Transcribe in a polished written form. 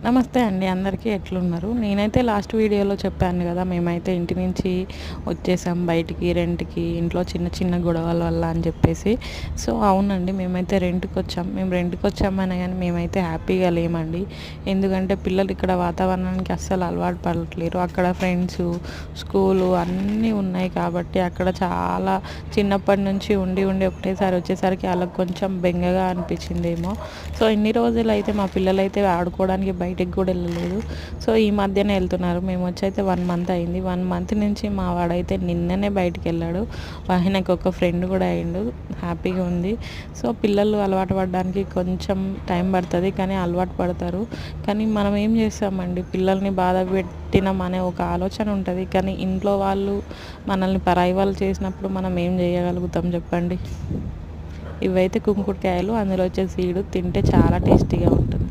నమస్తే అండి అందరికీ ఎట్లున్నారు? నేనైతే లాస్ట్ వీడియోలో చెప్పాను కదా! మేమైతే ఇంటి నుంచి వచ్చేసాం బయటికి రెంట్‌కి. ఇంట్లో చిన్న చిన్న గొడవల వల్ల అని చెప్పేసి. సో, అవునండి మేమైతే రెంట్‌కొచ్చాం. మేము రెంట్‌కొచ్చామనే గానీ మేమైతే హ్యాపీగా లేమండి. ఎందుకంటే పిల్లలు ఇక్కడ వాతావరణానికి అస్సలు అలవాటు పడట్లేరు. అక్కడ ఫ్రెండ్సు, స్కూలు అన్నీ ఉన్నాయి కాబట్టి అక్కడ చాలా చిన్నప్పటి నుంచి ఉండి ఒకటేసారి వచ్చేసరికి ఆళ్ళకి కొంచెం బెంగగా అనిపించిందేమో. సో, ఇన్ని రోజులైతే మా పిల్లలైతే ఆడుకోవడానికి బయటికి కూడా వెళ్ళలేదు. సో, ఈ మధ్యనే వెళ్తున్నారు. మేము వచ్చైతే 1 మంత్ అయింది. 1 మంత్ నుంచి మా వాడైతే నిన్ననే బయటికెళ్ళాడు. ఆయనకు ఒక ఫ్రెండ్ కూడా అయిండు. హ్యాపీగా ఉంది. సో, పిల్లలు అలవాటు పడడానికి కొంచెం టైం పడుతుంది. కానీ అలవాటు పడతారు. కానీ మనం ఏం చేస్తామండి, పిల్లల్ని బాధ పెట్టినాం అనే ఒక ఆలోచన ఉంటుంది. కానీ ఇంట్లో వాళ్ళు మనల్ని పరాయి వాళ్ళు చేసినప్పుడు మనం ఏం చేయగలుగుతాం చెప్పండి. ఇవైతే కుంకుడుకాయలు, అందులో వచ్చే సీడు తింటే చాలా టేస్టీగా ఉంటుంది.